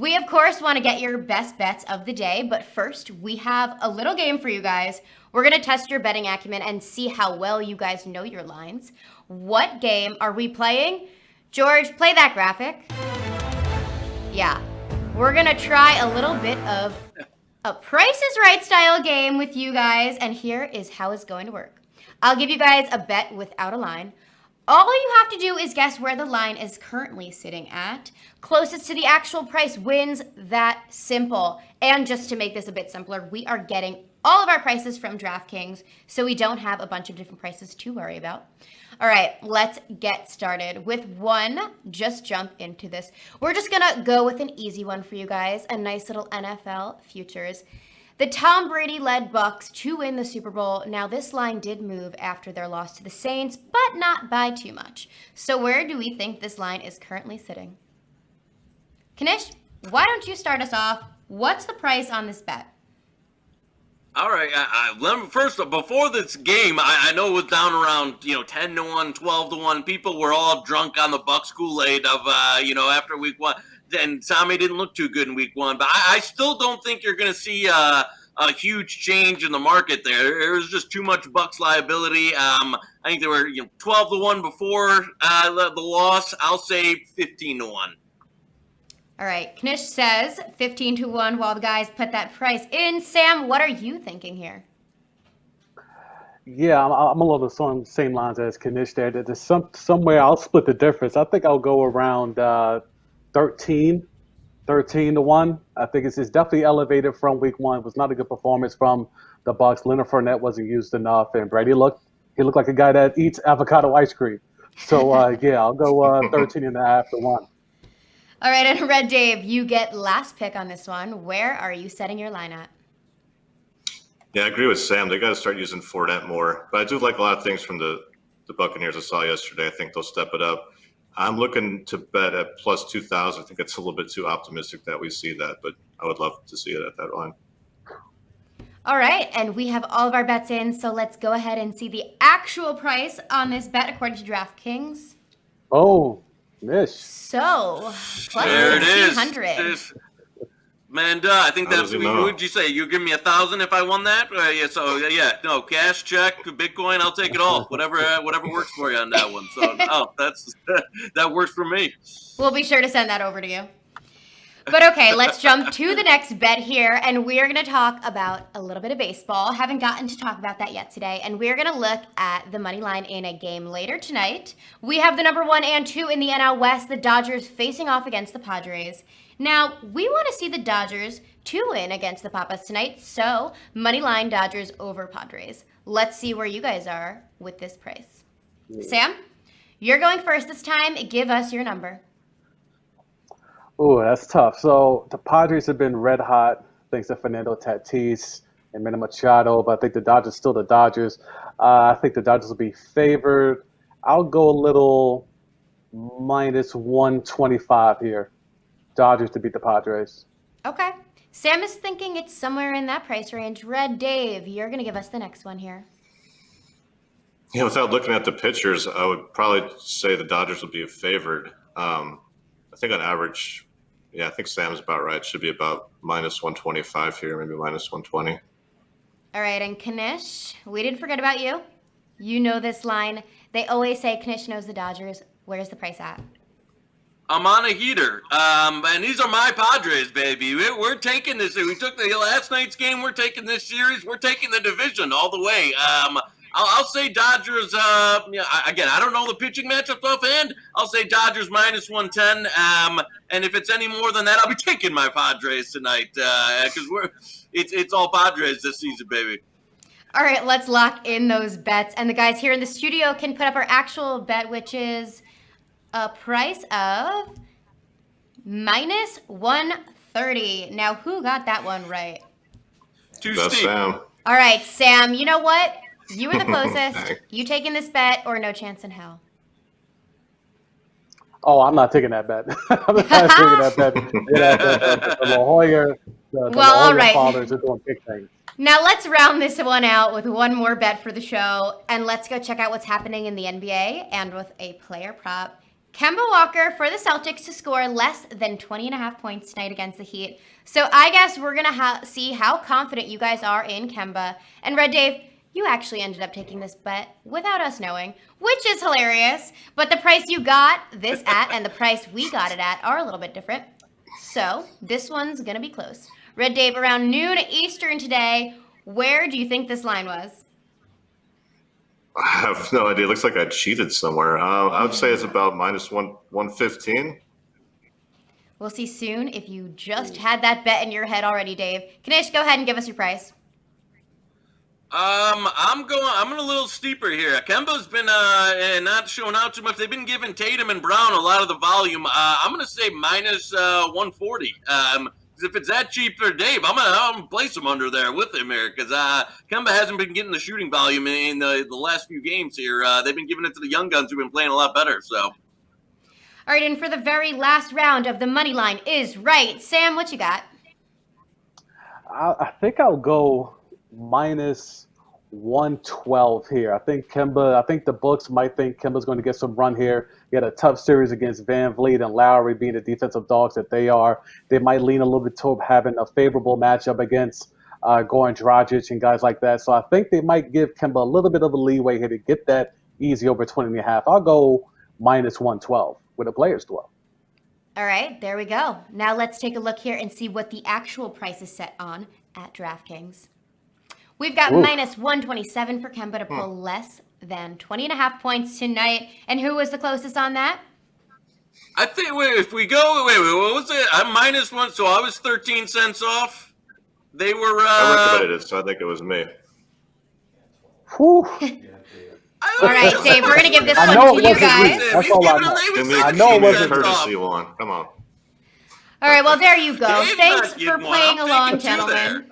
We, of course, want to get your best bets of the day, but first, we have a little game for you guys. We're going to test your betting acumen and see how well you guys know your lines. What game are we playing? George, play that graphic. Yeah, we're going to try a little bit of a Price is Right style game with you guys, and here is how it's going to work. I'll give you guys a bet without a line. All you have to do is guess where the line is currently sitting at. Closest to the actual price wins. That simple. And just to make this a bit simpler, we are getting all of our prices from DraftKings, so we don't have a bunch of different prices to worry about. All right, let's get started with one. Just jump into this. We're just gonna go with an easy one for you guys, a nice little NFL futures. The Tom Brady-led Bucks to win the Super Bowl. Now, this line did move after their loss to the Saints, but not by too much. So where do we think this line is currently sitting? Kanish, why don't you start us off? What's the price on this bet? All right. First, before this game, I know it was down around 10 to 1, 12 to 1. People were all drunk on the Bucks Kool-Aid of after week one. And Tommy didn't look too good in week one, but I still don't think you're going to see a huge change in the market there. There was just too much Bucks liability. I think they were 12 to 1 before the loss. I'll say 15 to 1. All right, Knish says 15 to 1 while the guys put that price in. Sam, what are you thinking here? Yeah, I'm along the same lines as Kanish there. There's somewhere I'll split the difference. I think I'll go around 13 to 1. I think it's definitely elevated from week one. It was not a good performance from the Bucks. Leonard Fournette wasn't used enough, and Brady looked like a guy that eats avocado ice cream. So yeah, I'll go 13 and a half to 1. All right, and Red Dave, you get last pick on this one. Where are you setting your line at? Yeah, I agree with Sam. They got to start using Fournette more. But I do like a lot of things from the Buccaneers I saw yesterday. I think they'll step it up. I'm looking to bet at plus 2,000. I think it's a little bit too optimistic that we see that, but I would love to see it at that line. All right, and we have all of our bets in, so let's go ahead and see the actual price on this bet according to DraftKings. Oh, Mish. So, plus there it is. 1,600. Man, I think that's what would you say? You give me 1,000 if I won that? No, cash, check, Bitcoin, I'll take it all. Whatever works for you on that one. So, that works for me. We'll be sure to send that over to you. But okay, let's jump to the next bet here, and we're going to talk about a little bit of baseball. Haven't gotten to talk about that yet today, and we're going to look at the money line in a game later tonight. We have the number 1 and 2 in the NL West, the Dodgers facing off against the Padres. Now, we want to see the Dodgers to win against the Papas tonight, so money line Dodgers over Padres. Let's see where you guys are with this price. Sam, you're going first this time. Give us your number. Oh, that's tough. So the Padres have been red hot thanks to Fernando Tatis and Manny Machado, but I think the Dodgers still the Dodgers. I think the Dodgers will be favored. I'll go a little minus 125 here. Dodgers to beat the Padres. Okay. Sam is thinking it's somewhere in that price range. Red Dave, you're going to give us the next one here. Yeah, without looking at the pitchers, I would probably say the Dodgers will be favored. I think on average, I think Sam's about right. It should be about minus 125 here, maybe minus 120. All right, and Kanish, we didn't forget about you. You know this line. They always say Kanish knows the Dodgers. Where's the price at? I'm on a heater, and these are my Padres, baby. We're taking this. We took the last night's game. We're taking this series. We're taking the division all the way. I'll say Dodgers. Again, I don't know the pitching matchup offhand. I'll say Dodgers minus 110. And if it's any more than that, I'll be taking my Padres tonight because it's all Padres this season, baby. All right, let's lock in those bets, and the guys here in the studio can put up our actual bet, which is a price of minus 130. Now, who got that one right? Too That's steep. Sam. All right, Sam, you know what? You were the closest. You taking this bet or no chance in hell? Oh, I'm not taking that bet. I'm not taking that bet. The La Jolla, the La all Jolla right. fathers are doing big things. Now let's round this one out with one more bet for the show, and let's go check out what's happening in the NBA and with a player prop Kemba Walker for the Celtics to score less than 20.5 points tonight against the Heat. So I guess we're going to see how confident you guys are in Kemba. And Red Dave, you actually ended up taking this bet without us knowing, which is hilarious. But the price you got this at and the price we got it at are a little bit different. So this one's going to be close. Red Dave, around noon Eastern today, where do you think this line was? I have no idea. It looks like I cheated somewhere. I would say it's about minus 115. We'll see soon if you just had that bet in your head already, Dave. Kanish, go ahead and give us your price. I'm going a little steeper here. Kemba's been not showing out too much. They've been giving Tatum and Brown a lot of the volume. I'm gonna say minus 140. If it's that cheap for Dave, I'm gonna place him under there with him here because Kemba hasn't been getting the shooting volume in the last few games here. They've been giving it to the young guns who've been playing a lot better. So, all right, and for the very last round of the money line is right. Sam, what you got? I think I'll go minus 112 here. I think the books might think Kemba's going to get some run here. He had a tough series against Van Vliet and Lowry, being the defensive dogs that they are. They might lean a little bit toward having a favorable matchup against Goran Dragic and guys like that. So I think they might give Kemba a little bit of a leeway here to get that easy over 20.5. I'll go minus 112 with a player's 12. All right, there we go. Now let's take a look here and see what the actual price is set on at DraftKings. We've got minus 127 for Kemba to pull less than 20.5 points tonight. And who was the closest on that? I think if we go, what was it? I'm minus one, so I was 13 cents off. They were. I recommended it, so I think it was me. Whew. All right, Dave, we're going to give this I one know to it you wasn't guys. me. That's all I know. I know it wasn't courtesy one. Come on. All right, well, there you go. Dave's Thanks not for getting one. playing I'm along, taking two gentlemen.